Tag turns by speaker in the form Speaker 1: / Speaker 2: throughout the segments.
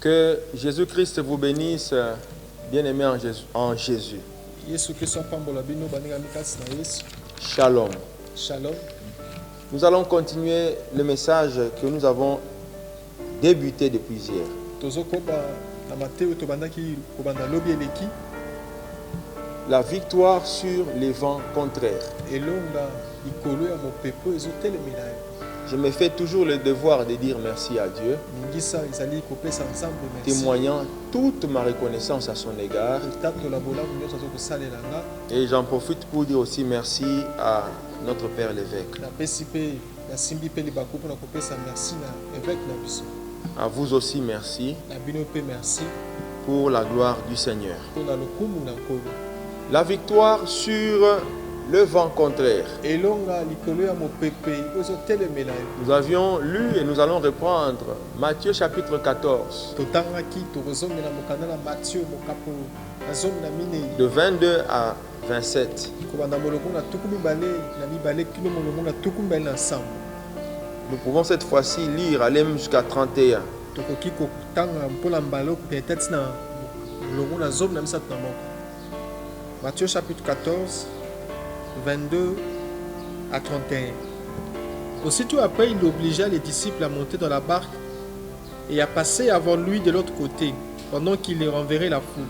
Speaker 1: Que Jésus-Christ vous bénisse, bien-aimés en Jésus. Shalom.
Speaker 2: Shalom.
Speaker 1: Nous allons continuer le message que nous avons débuté depuis hier. La victoire sur les vents contraires. Je me fais toujours le devoir de dire merci à Dieu, témoignant toute ma reconnaissance à son égard. Et j'en profite pour dire aussi merci à notre Père l'évêque. À vous aussi merci pour la gloire du Seigneur. La victoire sur le vent contraire. Nous avions lu et nous allons reprendre Matthieu chapitre 14. De 22 à 27. Nous pouvons cette fois-ci lire, aller jusqu'à 31.
Speaker 2: Matthieu chapitre 14, 22 à 31. Aussitôt après, il obligea les disciples à monter dans la barque et à passer avant lui de l'autre côté, pendant qu'il les renverrait la foule.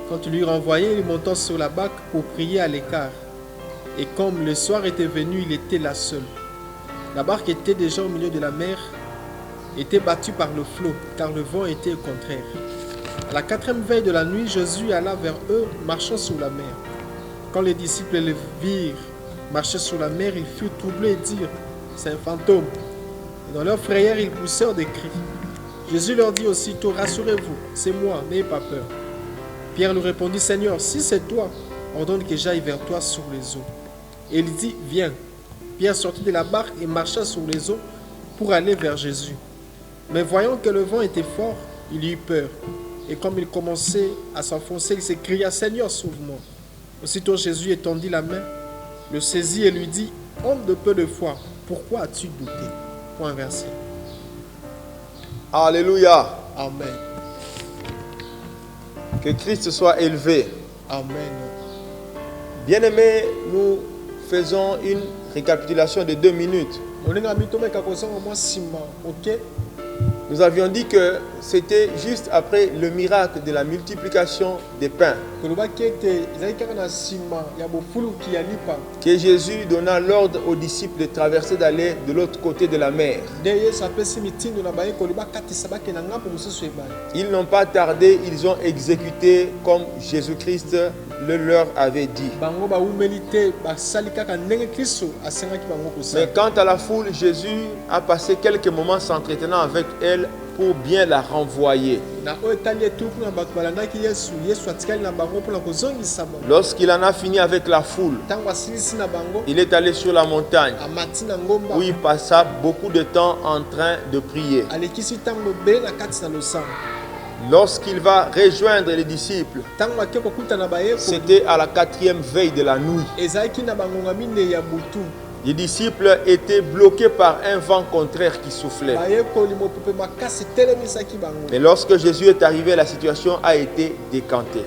Speaker 2: Quand il lui renvoyait, il monta sur la barque pour prier à l'écart. Et comme le soir était venu, il était là seul. La barque était déjà au milieu de la mer, était battue par le flot, car le vent était contraire. À la 4e veille de la nuit, Jésus alla vers eux, marchant sur la mer. Quand les disciples le virent marcher sur la mer, ils furent troublés et dirent « C'est un fantôme !» Et dans leur frayeur, ils poussèrent des cris. Jésus leur dit aussitôt « Rassurez-vous, c'est moi, n'ayez pas peur. » Pierre lui répondit « Seigneur, si c'est toi, ordonne que j'aille vers toi sur les eaux. » Et il dit « Viens. » Pierre sortit de la barque et marcha sur les eaux pour aller vers Jésus. Mais voyant que le vent était fort, il eut peur. Et comme il commençait à s'enfoncer, il s'écria « Seigneur, sauve-moi !» Aussitôt Jésus étendit la main, le saisit et lui dit « Homme de peu de foi, pourquoi as-tu douté ?» Point inversé.
Speaker 1: Alléluia.
Speaker 2: Amen.
Speaker 1: Que Christ soit élevé.
Speaker 2: Amen.
Speaker 1: Bien-aimés, nous faisons une récapitulation de 2 minutes. Nous avions dit que c'était juste après le miracle de la multiplication des pains que Jésus donna l'ordre aux disciples de traverser, d'aller de l'autre côté de la mer. Ils n'ont pas tardé, ils ont exécuté comme Jésus-Christ le leur avait dit. Mais quant à la foule, Jésus a passé quelques moments s'entretenant avec elle pour bien la renvoyer. Lorsqu'il en a fini avec la foule, il est allé sur la montagne où il passa beaucoup de temps en train de prier. Lorsqu'il va rejoindre les disciples, c'était à la 4e veille de la nuit. Les disciples étaient bloqués par un vent contraire qui soufflait. Mais lorsque Jésus est arrivé, la situation a été décantée.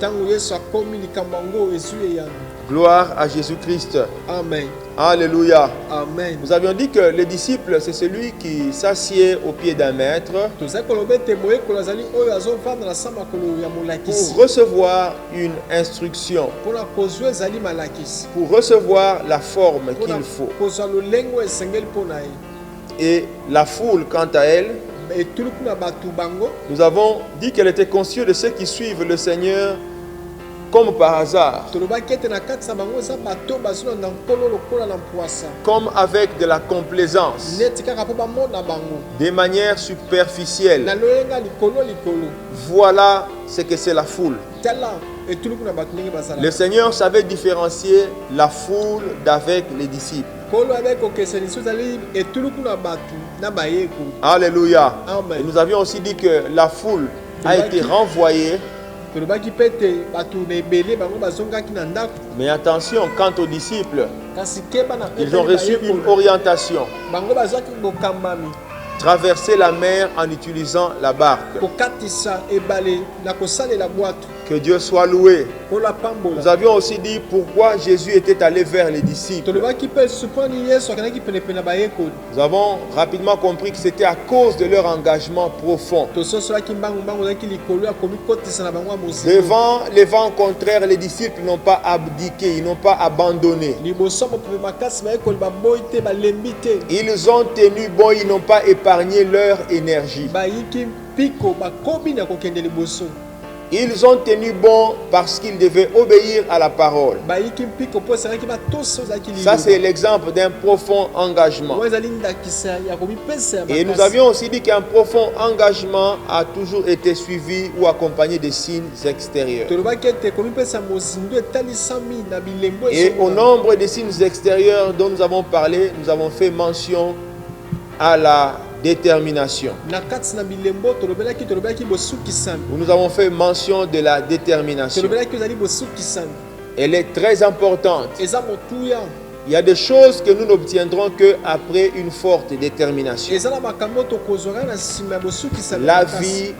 Speaker 1: Gloire à Jésus-Christ.
Speaker 2: Amen.
Speaker 1: Alléluia.
Speaker 2: Amen.
Speaker 1: Nous avions dit que les disciples, c'est celui qui s'assied au pied d'un maître pour recevoir une instruction, pour recevoir la forme qu'il faut. Et la foule, quant à elle, nous avons dit qu'elle était consciente de ceux qui suivent le Seigneur comme par hasard, comme avec de la complaisance, de manière superficielle. Voilà ce que c'est la foule. Le Seigneur savait différencier la foule d'avec les disciples. Alléluia. Et nous avions aussi dit que la foule a été renvoyée. Mais attention, quant aux disciples, ils ont reçu une orientation. traverser la mer en utilisant la barque. Que Dieu soit loué. Nous avions aussi dit pourquoi Jésus était allé vers les disciples. Nous avons rapidement compris que c'était à cause de leur engagement profond. Devant les vents contraires, les disciples n'ont pas abdiqué, ils n'ont pas abandonné. Ils ont tenu bon, ils n'ont pas épargné leur énergie. Ils ont tenu bon parce qu'ils devaient obéir à la parole. Ça, c'est l'exemple d'un profond engagement. Et nous avions aussi dit qu'un profond engagement a toujours été suivi ou accompagné des signes extérieurs. Et au nombre des signes extérieurs dont nous avons parlé, nous avons fait mention à la détermination. Nous avons fait mention de la détermination. Elle est très importante. Il y a des choses que nous n'obtiendrons qu'après une forte détermination. La vie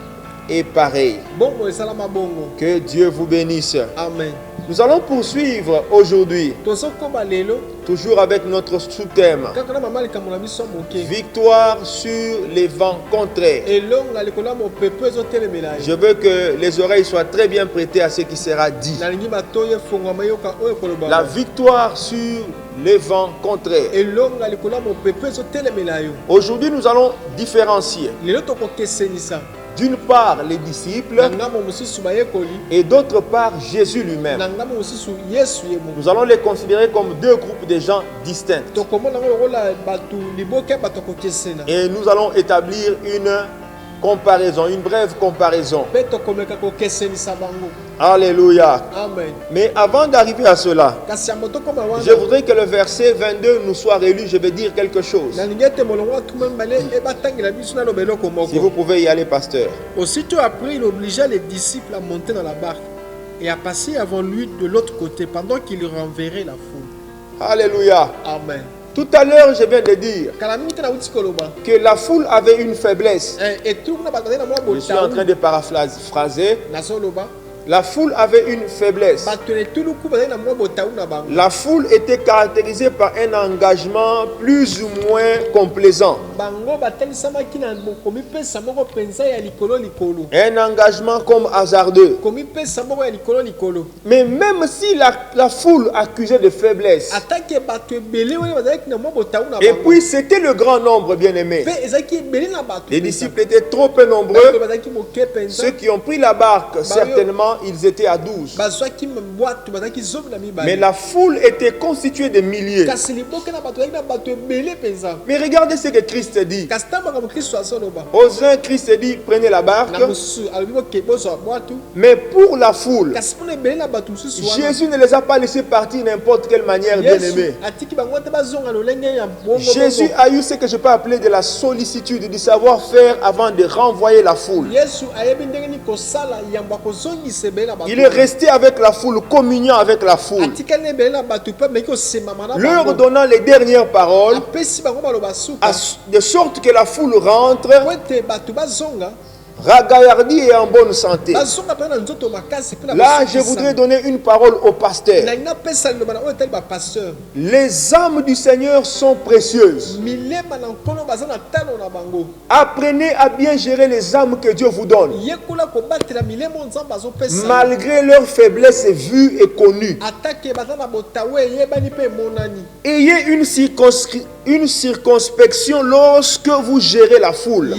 Speaker 1: est pareille. Que Dieu vous bénisse.
Speaker 2: Amen.
Speaker 1: Nous allons poursuivre aujourd'hui, toujours avec notre sous-thème, victoire sur les vents contraires. Je veux que les oreilles soient très bien prêtées à ce qui sera dit. La victoire sur les vents contraires. Aujourd'hui, nous allons différencier. D'une part, les disciples et d'autre part, Jésus lui-même. Nous allons les considérer comme deux groupes de gens distincts. Et nous allons établir une comparaison, une brève comparaison. Alléluia.
Speaker 2: Amen.
Speaker 1: Mais avant d'arriver à cela, je voudrais que le verset 22 nous soit relu. Je vais dire quelque chose. Si vous pouvez y aller, pasteur.
Speaker 2: Aussitôt après, il obligea les disciples à monter dans la barque et à passer avant lui de l'autre côté pendant qu'il renverrait la foule.
Speaker 1: Alléluia.
Speaker 2: Amen.
Speaker 1: Tout à l'heure, je viens de dire que la foule avait une faiblesse. Je suis en train de paraphraser. La foule avait une faiblesse. La foule était caractérisée par un engagement plus ou moins complaisant. Un engagement comme hasardeux. Mais même si la foule accusait de faiblesse, et puis c'était le grand nombre, bien aimé. Les disciples étaient trop peu nombreux. Ceux qui ont pris la barque, certainement, ils étaient à 12. Mais la foule était constituée de milliers. Mais regardez ce que Christ dit. Aux uns, Christ dit, prenez la barque. Mais pour la foule, Jésus ne les a pas laissés partir n'importe quelle manière, bien aimé. Jésus a eu ce que je peux appeler de la sollicitude, du savoir-faire avant de renvoyer la foule. Il est resté avec la foule, communiant avec la foule, leur donnant les dernières paroles, de sorte que la foule rentre ragaillardi et en bonne santé. Là, je voudrais donner une parole au pasteur. Les âmes du Seigneur sont précieuses. Apprenez à bien gérer les âmes que Dieu vous donne, malgré leur faiblesse vue et connue. Ayez une circonspection lorsque vous gérez la foule.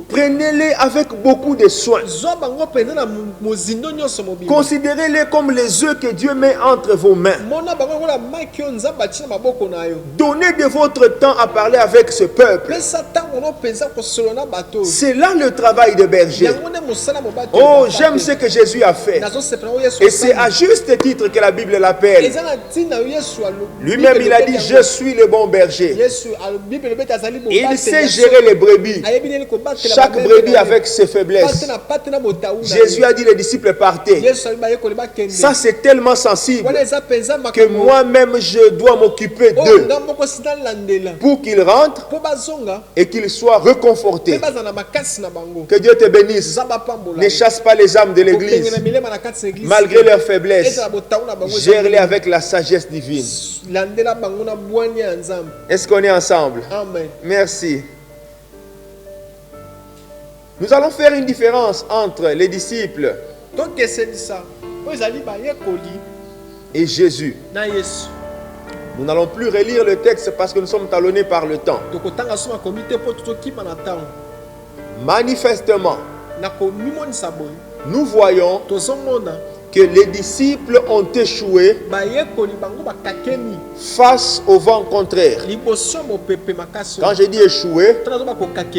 Speaker 1: Prenez-les avec beaucoup de soin. Considérez-les comme les œufs que Dieu met entre vos mains. Donnez de votre temps à parler avec ce peuple. C'est là le travail de berger. Oh, j'aime ce que Jésus a fait. Et c'est à juste titre que la Bible l'appelle. Lui-même, il a dit, je suis le bon berger. Il sait gérer les brebis. Chaque brebis avec ses faiblesses. Jésus a dit, les disciples partaient. Ça, c'est tellement sensible que moi-même, je dois m'occuper d'eux pour qu'ils rentrent et qu'ils soient réconfortés. Que Dieu te bénisse. Ne chasse pas les âmes de l'église malgré leurs faiblesses. Gère-les avec la sagesse divine. Est-ce qu'on est ensemble?
Speaker 2: Amen.
Speaker 1: Merci. Nous allons faire une différence entre les disciples et Jésus. Nous n'allons plus relire le texte parce que nous sommes talonnés par le temps. Manifestement, nous voyons que les disciples ont échoué face au vent contraire. Quand je dis échoué,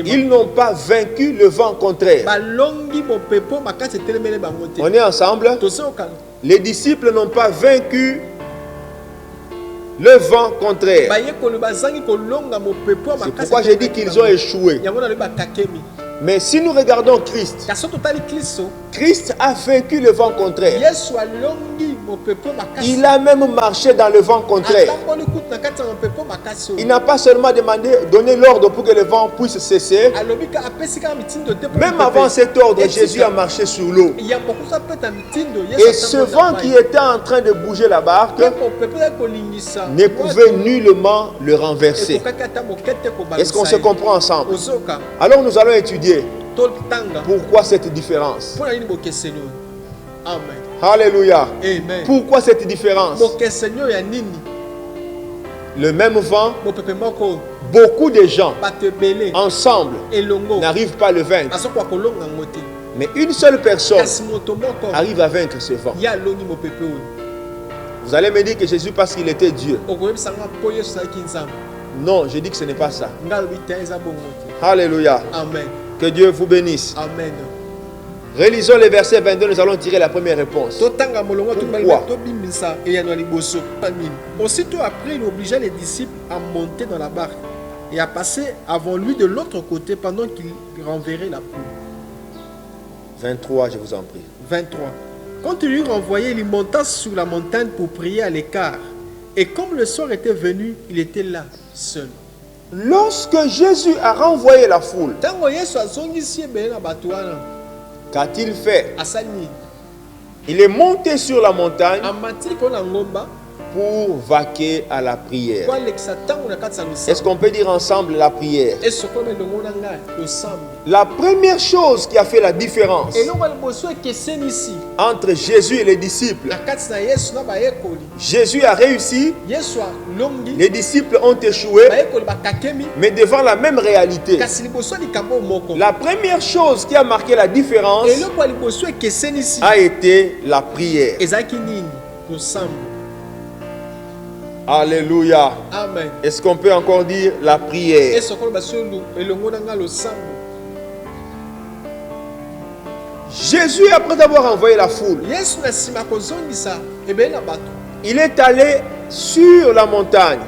Speaker 1: ils n'ont pas vaincu le vent contraire. On est ensemble? Les disciples n'ont pas vaincu le vent contraire. C'est pourquoi j'ai dit qu'ils ont échoué. Mais si nous regardons Christ, Christ a vaincu le vent contraire. Il a même marché dans le vent contraire. Il n'a pas seulement donné l'ordre pour que le vent puisse cesser. Même avant cet ordre, Jésus a marché sur l'eau. Et ce vent qui était en train de bouger la barque ne pouvait nullement le renverser. Est-ce qu'on se comprend ensemble? Alors nous allons étudier pourquoi cette différence.
Speaker 2: Amen.
Speaker 1: Alléluia.
Speaker 2: Amen.
Speaker 1: Pourquoi cette différence? Le même vent, beaucoup de gens ensemble n'arrivent pas à le vaincre. Mais une seule personne arrive à vaincre ce vent. Vous allez me dire que Jésus, parce qu'il était Dieu. Non, je dis que ce n'est pas ça. Alléluia.
Speaker 2: Amen.
Speaker 1: Que Dieu vous bénisse.
Speaker 2: Amen.
Speaker 1: Relisons le verset 22, nous allons tirer la première réponse. Pourquoi?
Speaker 2: Aussitôt après, il obligea les disciples à monter dans la barque et à passer avant lui de l'autre côté pendant qu'il renverrait la foule.
Speaker 1: 23, je vous en prie.
Speaker 2: 23. Quand il eut renvoyé, il monta sur la montagne pour prier à l'écart. Et comme le soir était venu, il était là, seul.
Speaker 1: Lorsque Jésus a renvoyé la foule, qu'a-t-il fait? Il est monté sur la montagne pour vaquer à la prière. Est-ce qu'on peut dire ensemble la prière? La première chose qui a fait la différence entre Jésus et les disciples, Jésus a réussi, les disciples ont échoué, mais devant la même réalité. La première chose qui a marqué la différence a été la prière. Alléluia.
Speaker 2: Amen.
Speaker 1: Est-ce qu'on peut encore dire la prière? Jésus, après avoir envoyé la foule, il est allé sur la montagne.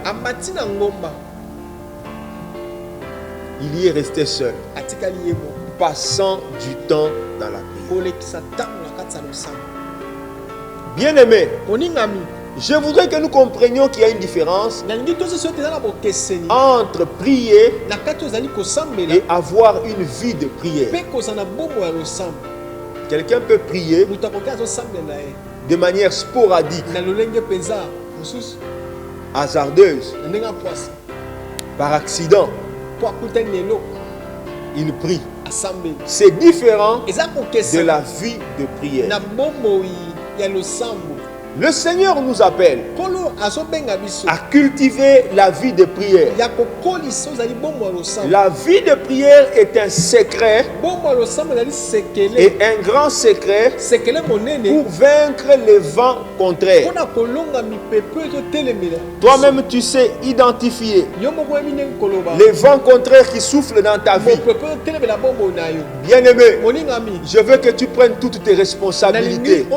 Speaker 1: Il y est resté seul, passant du temps dans la prière. Bien-aimé, je voudrais que nous comprenions qu'il y a une différence entre prier et avoir une vie de prière. Quelqu'un peut prier de manière sporadique, hasardeuse, par accident. Il prie. C'est différent de la vie de prière. Le Seigneur nous appelle à cultiver la vie de prière. La vie de prière est un secret et un grand secret pour vaincre les vents contraires. Toi-même, tu sais identifier les vents contraires qui soufflent dans ta vie. Bien-aimé, je veux que tu prennes toutes tes responsabilités.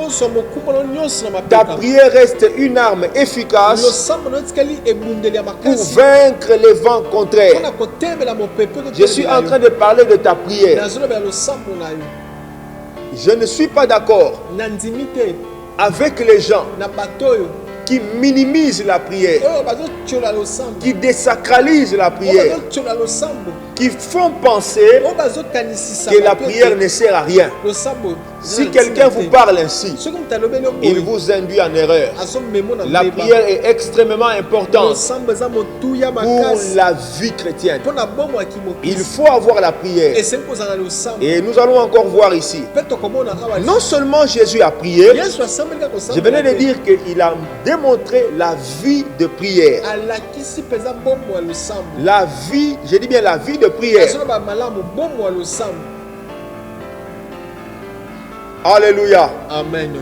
Speaker 1: Ta prière reste une arme efficace pour vaincre les vents contraires. Je suis en train de parler de ta prière. Je ne suis pas d'accord avec les gens qui minimisent la prière, qui désacralisent la prière, qui font penser que la prière ne sert à rien. Si quelqu'un vous parle ainsi, il vous induit en erreur. La prière est extrêmement importante pour la vie chrétienne. Il faut avoir la prière. Et nous allons encore voir ici. Non seulement Jésus a prié, je venais de dire qu'il a démontré la vie de prière. La vie, je dis bien la vie de prière. Alléluia.
Speaker 2: Amen.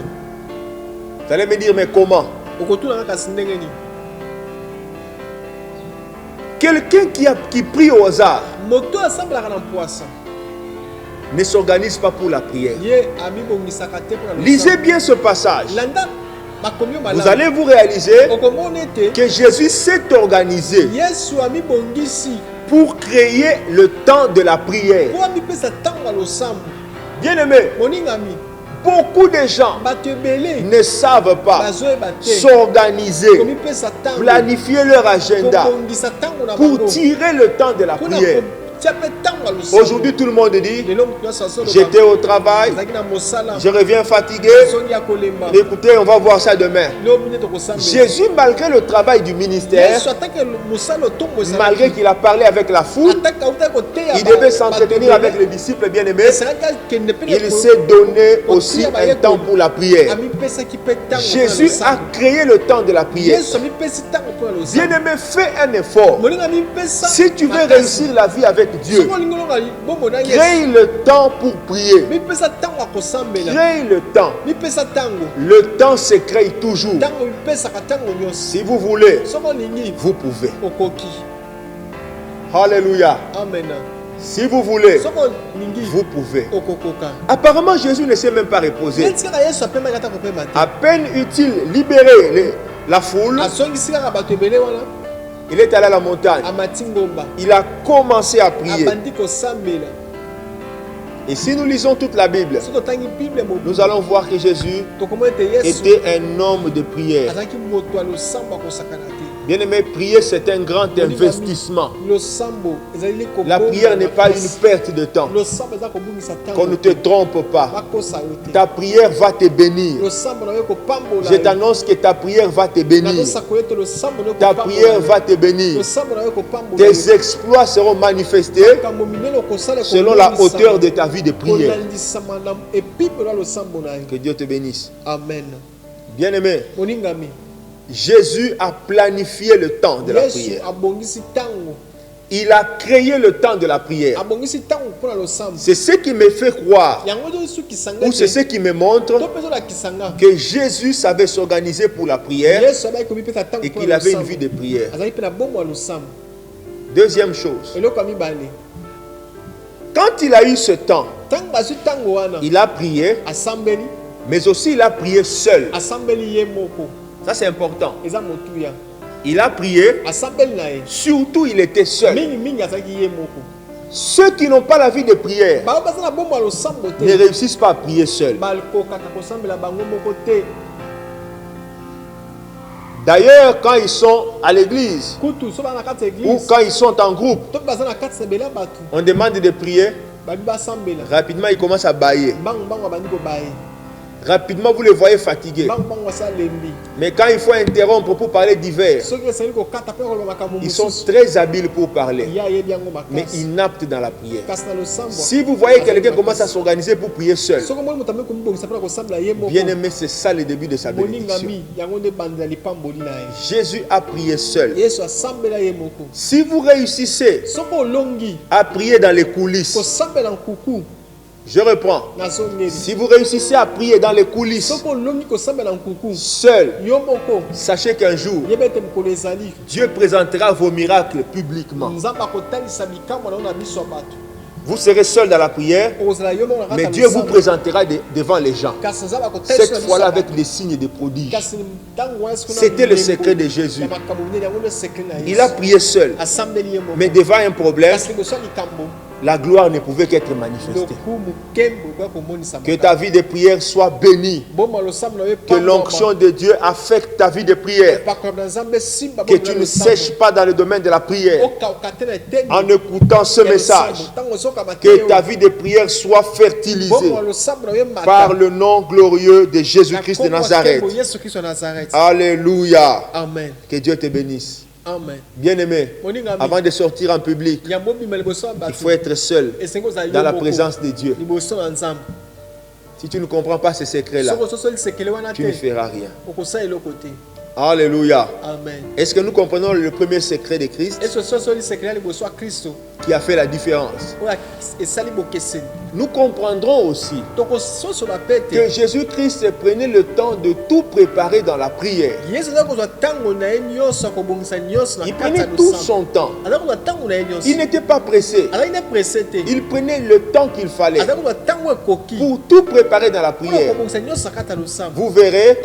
Speaker 1: Vous allez me dire, mais comment? Quelqu'un qui prie au hasard ne s'organise pas pour la prière. Lisez bien ce passage. Vous allez vous réaliser que Jésus s'est organisé pour créer le temps de la prière. Bien-aimé, beaucoup de gens ne savent pas s'organiser, planifier leur agenda pour tirer le temps de la prière. Aujourd'hui, tout le monde dit, j'étais au travail, je reviens fatigué. Écoutez, on va voir ça demain. Jésus, malgré le travail du ministère, malgré qu'il a parlé avec la foule, il devait s'entretenir avec les disciples bien-aimés. Il s'est donné aussi un temps pour la prière. Jésus a créé le temps de la prière. Bien-aimé, fais un effort. Si tu veux réussir la vie avec Dieu, crée le temps pour prier. Crée le temps. Le temps se crée toujours. Si vous voulez, vous pouvez. Alléluia.
Speaker 2: Amen.
Speaker 1: Si vous voulez, vous pouvez. Apparemment, Jésus ne s'est même pas reposé. À peine eut-il libéré la foule, il est allé à la montagne. Il a commencé à prier. Et si nous lisons toute la Bible, nous allons voir que Jésus était un homme de prière. Bien-aimé, prier, c'est un grand investissement. La prière n'est pas une perte de temps. Qu'on ne te trompe pas. Ta prière va te bénir. Je t'annonce que ta prière va te bénir. Ta prière va te bénir. Tes exploits seront manifestés selon la hauteur de ta vie de prière. Que Dieu te bénisse.
Speaker 2: Amen.
Speaker 1: Bien-aimé, Jésus a planifié le temps de la prière. Il a créé le temps de la prière. C'est ce qui me fait croire, ou c'est ce qui me montre que Jésus savait s'organiser pour la prière et qu'il avait une vie de prière. Deuxième chose, quand il a eu ce temps, il a prié, mais aussi il a prié seul. Ça c'est important. Il a prié, surtout il était seul. Ceux qui n'ont pas la vie de prière ne réussissent pas à prier seul. D'ailleurs, quand ils sont à l'église ou quand ils sont en groupe, on demande de prier. Rapidement, ils commencent à bailler. rapidement vous les voyez fatigués. Mais quand il faut interrompre pour parler divers, ils sont très habiles pour parler, mais inaptes dans la prière. Si vous voyez quelqu'un commence à s'organiser pour prier seul, bien aimé, c'est ça le début de sa bénédiction. Jésus a prié seul. Si vous réussissez à prier dans les coulisses, je reprends. Si vous réussissez à prier dans les coulisses, seul, sachez qu'un jour, Dieu présentera vos miracles publiquement. Vous serez seul dans la prière, mais Dieu vous présentera devant les gens. Cette fois-là avec des signes et des prodiges. C'était le secret de Jésus. Il a prié seul, mais devant un problème, la gloire ne pouvait qu'être manifestée. Que ta vie de prière soit bénie. Que l'onction de Dieu affecte ta vie de prière. Que tu ne sèches pas dans le domaine de la prière. En écoutant ce message, que ta vie de prière soit fertilisée par le nom glorieux de Jésus-Christ de Nazareth. Alléluia.
Speaker 2: Amen.
Speaker 1: Que Dieu te bénisse.
Speaker 2: Amen.
Speaker 1: Bien-aimé, avant de sortir en public, il faut être seul dans la présence de Dieu. Si tu ne comprends pas ces secrets-là, tu ne feras rien. Alléluia.
Speaker 2: Amen.
Speaker 1: Est-ce que nous comprenons le premier secret de Christ qui a fait la différence? Nous comprendrons aussi que Jésus-Christ prenait le temps de tout préparer dans la prière. Il prenait tout son temps. Il n'était pas pressé. Il prenait le temps qu'il fallait pour tout préparer dans la prière. Vous verrez,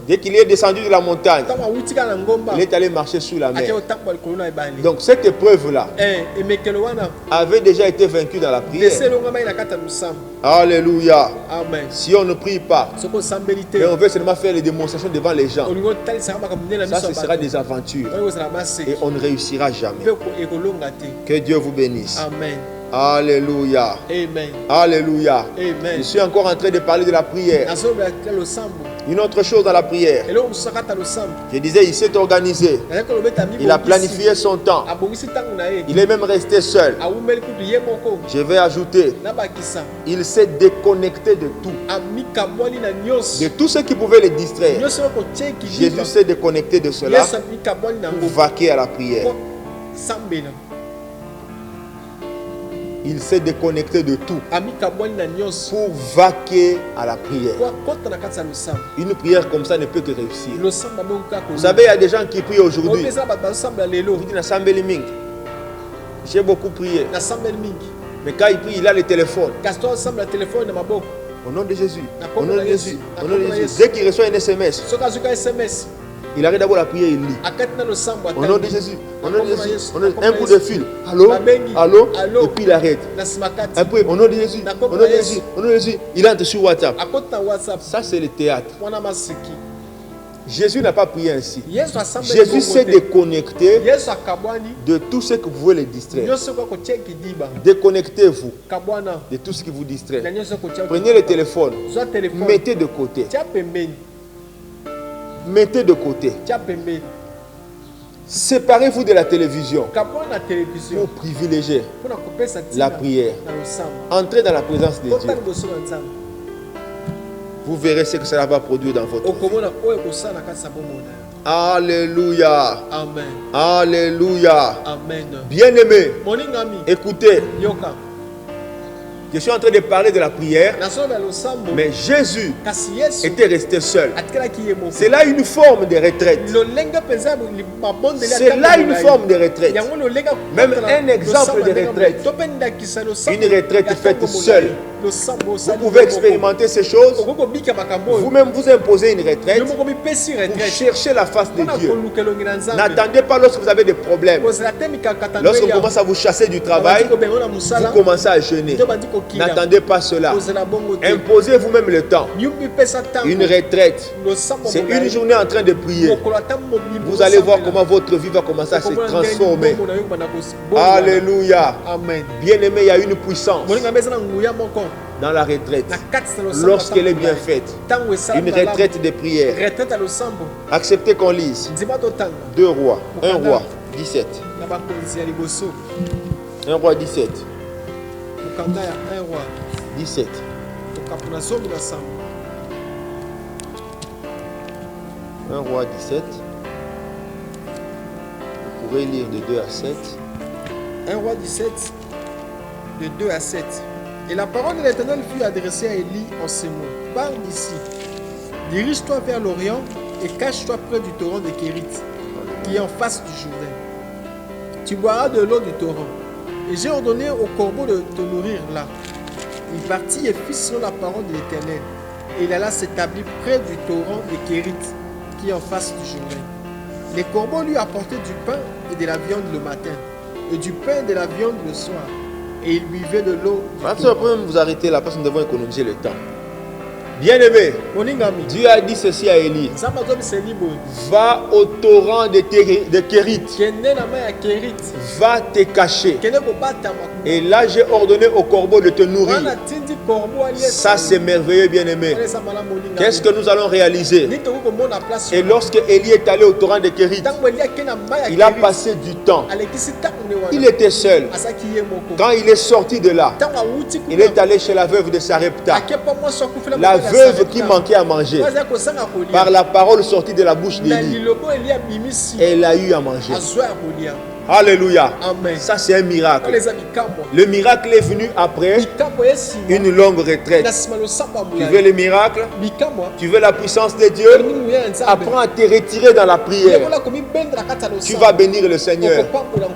Speaker 1: dès qu'il est descendu de la montagne, il est allé marcher sous la mer. Donc cette épreuve-là avait déjà été vaincue dans la prière. Alléluia.
Speaker 2: Amen.
Speaker 1: Si on ne prie pas, mais on veut seulement faire les démonstrations devant les gens, ça ce sera des aventures et on ne réussira jamais. Que Dieu vous bénisse.
Speaker 2: Amen.
Speaker 1: Alléluia.
Speaker 2: Amen.
Speaker 1: Alléluia.
Speaker 2: Amen.
Speaker 1: Je suis encore en train de parler de la prière. Une autre chose dans la prière. Je disais, il s'est organisé. Il a planifié son temps. Il est même resté seul. Je vais ajouter, il s'est déconnecté de tout. De tout ce qui pouvait le distraire. Jésus s'est déconnecté de cela pour vaquer à la prière. Il s'est déconnecté de tout pour vaquer à la prière. Une prière comme ça ne peut que réussir. Vous savez, il y a des gens qui prient aujourd'hui. J'ai beaucoup prié. Mais quand il prie, il a le téléphone. Au nom de Jésus. Au nom de Jésus. Au nom de Jésus. Dès qu'il reçoit un SMS, il arrête d'abord la prière et il lit. Au nom de Jésus. Au nom de Jésus. Un coup de fil. Allô? Allô? Et puis il arrête. Après, au nom de Jésus. Au nom de Jésus. Au nom de Jésus. Il entre sur WhatsApp. Ça, c'est le théâtre. Jésus n'a pas prié ainsi. Jésus s'est déconnecté de tout ce que vous voulez le distraire. Déconnectez-vous de tout ce qui vous distrait. Prenez le téléphone. Mettez de côté. Mettez de côté. Séparez-vous de la télévision pour privilégier la prière. Entrez dans la présence de Dieu. Vous verrez ce que cela va produire dans votre vie. Alléluia.
Speaker 2: Amen.
Speaker 1: Alléluia.
Speaker 2: Amen.
Speaker 1: Bien-aimé, écoutez. Je suis en train de parler de la prière, mais Jésus était resté seul. C'est là une forme de retraite. C'est là une forme de retraite. Même un exemple de retraite. Une retraite faite seule. Vous pouvez expérimenter ces choses. Vous-même vous imposez une retraite pour chercher la face de Dieu. N'attendez pas lorsque vous avez des problèmes. Lorsqu'on commence à vous chasser du travail, vous commencez à jeûner. N'attendez pas cela. Imposez vous-même le temps. Une retraite, c'est une journée en train de prier. Vous allez voir comment votre vie va commencer à se transformer. Alléluia.
Speaker 2: Amen.
Speaker 1: Bien-aimé, il y a une puissance dans la retraite, lorsqu'elle est bien faite, une retraite de prière. Acceptez qu'on lise 2 Rois, 1 Roi 17. 1 Roi 17. 17. 1 Roi 17. Vous pourrez lire de 2 à 7.
Speaker 2: 1 Roi 17, de 2 à 7. Et la parole de l'Éternel fut adressée à Élie en ces mots. Pars d'ici, dirige-toi vers l'Orient et cache-toi près du torrent de Kérit, qui est en face du Jourdain. Tu boiras de l'eau du torrent. Et j'ai ordonné au corbeau de te nourrir là. Il partit et fit selon la parole de l'Éternel. Et il alla s'établir près du torrent de Kérit, qui est en face du Jourdain. Les corbeaux lui apportaient du pain et de la viande le matin, et du pain et de la viande le soir. Et il buvait de l'eau.
Speaker 1: Maintenant, on peut vous arrêter là parce que nous devons économiser le temps. Bien-aimé, Dieu a dit ceci à Élie. Va au torrent de Kérit. Va te cacher. Et là, j'ai ordonné au corbeau de te nourrir. Ça, c'est merveilleux, bien-aimé. Qu'est-ce que nous allons réaliser? Et lorsque Élie est allé au torrent de Kérit, il a passé du temps. Il était seul. Quand il est sorti de là, il est allé chez la veuve de Sarepta. La veuve qui manquait à manger. Par la parole sortie de la bouche d'Élie, elle a eu à manger. Alléluia.
Speaker 2: Amen.
Speaker 1: Ça, c'est un miracle. Le miracle est venu après une longue retraite. Tu veux le miracle? Tu veux la puissance de Dieu? Apprends à te retirer dans la prière. Tu vas bénir le Seigneur.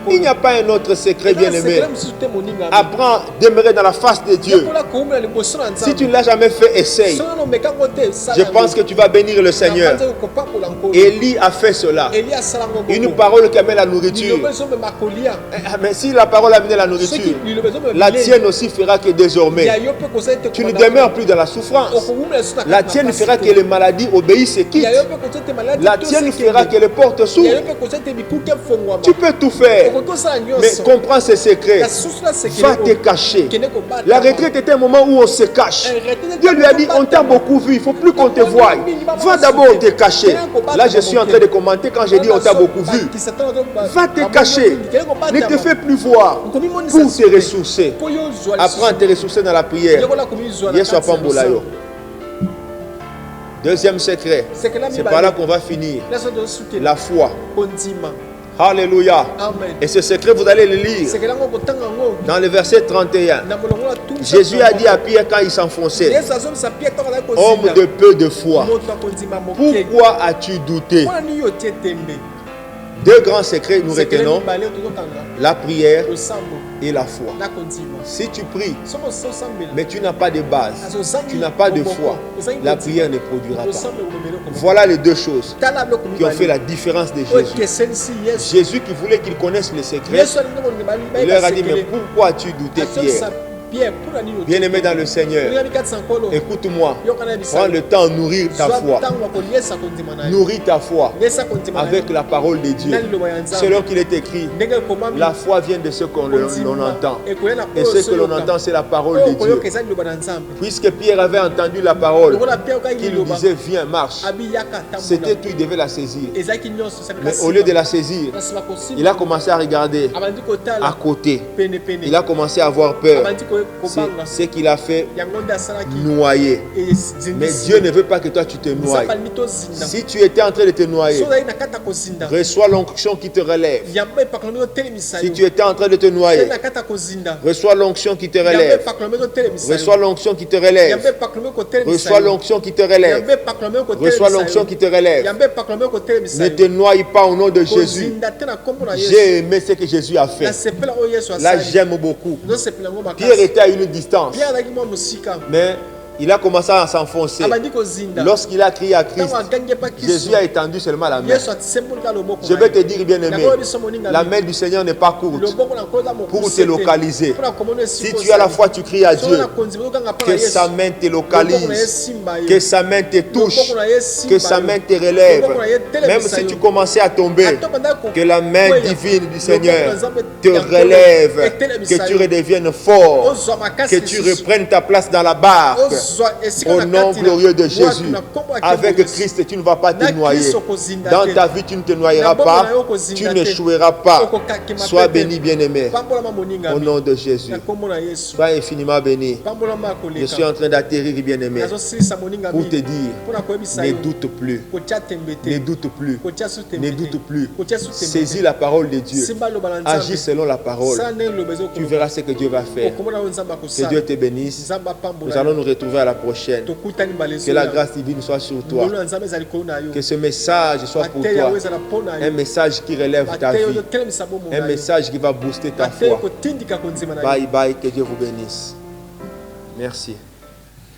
Speaker 1: Il n'y a pas un autre secret, bien-aimé. Apprends à demeurer dans la face de Dieu. Si tu ne l'as jamais fait, essaye. Je pense que tu vas bénir le Seigneur. Élie a fait cela. Une parole qui amène la nourriture. Mais si la parole a amené la nourriture, la tienne aussi fera que désormais tu ne demeures plus dans la souffrance. La tienne fera que les maladies obéissent et quittent. La tienne fera que les portes s'ouvrent. Tu peux tout faire, mais comprends ces secrets. Va te cacher. La retraite est un moment où on se cache. Dieu lui a dit, on t'a beaucoup vu, il ne faut plus qu'on te voie. Va d'abord te cacher. Là, je suis en train de commenter quand j'ai dit on t'a beaucoup vu. Va te cacher. Ne te fais plus voir pour te ressourcer. Apprends à te ressourcer dans la prière. Deuxième secret, c'est par là qu'on va finir. La foi. Alléluia. Et ce secret, vous allez le lire dans le verset 31. Jésus a dit à Pierre quand il s'enfonçait, homme de peu de foi, pourquoi as-tu douté? 2 grands secrets, nous retenons la prière et la foi. Si tu pries, mais tu n'as pas de base, tu n'as pas de foi, la prière ne produira pas. Voilà les 2 choses qui ont fait la différence de Jésus. Jésus qui voulait qu'ils connaissent les secrets, il leur a dit, mais pourquoi as-tu douté, Pierre? Bien-aimé dans le Seigneur, écoute-moi, prends le temps de nourrir ta foi. Nourris ta foi avec la parole de Dieu. Selon qu'il est écrit, la foi vient de ce qu'on entend. Et ce que l'on entend, c'est la parole de Dieu. Puisque Pierre avait entendu la parole, qui lui disait, viens, marche. C'était tout, il devait la saisir. Mais au lieu de la saisir, il a commencé à regarder à côté. Il a commencé à avoir peur. C'est ce qu'il a fait noyer. Mais Dieu ne veut pas que toi tu te noies. Si tu étais en train de te noyer, reçois l'onction qui te relève. Si tu étais en train de te noyer, reçois l'onction qui te relève. Reçois l'onction qui te relève. Reçois l'onction qui te relève. Reçois l'onction qui te relève. Ne te noie pas au nom de Jésus. J'ai aimé ce que Jésus a fait. Là, j'aime beaucoup. Pierre était à une distance. Mais Il a commencé à s'enfoncer. Lorsqu'il a crié à Christ, Jésus a étendu seulement la main. Je vais te dire, bien aimé, la main du Seigneur n'est pas courte pour te localiser. Si tu as la foi, tu cries à Dieu, que sa main te localise, que sa main te touche, que sa main te relève. Même si tu commençais à tomber, que la main divine du Seigneur te relève, que tu redeviennes fort, que tu reprennes ta place dans la barque. Au nom glorieux de Jésus, avec Christ, tu ne vas pas te noyer. Dans ta vie, tu ne te noyeras pas, tu n'échoueras pas. Sois béni, bien-aimé. Au nom de Jésus, sois infiniment béni. Je suis en train d'atterrir, bien-aimé, pour te dire, ne doute plus. Ne doute plus. Ne doute plus. Saisis la parole de Dieu. Agis selon la parole. Tu verras ce que Dieu va faire. Que Dieu te bénisse. Nous allons nous retrouver à la prochaine. Que la grâce divine soit sur toi. Que ce message soit pour toi un message qui relève ta vie. Un message qui va booster ta foi. Bye bye. Que Dieu vous bénisse. Merci.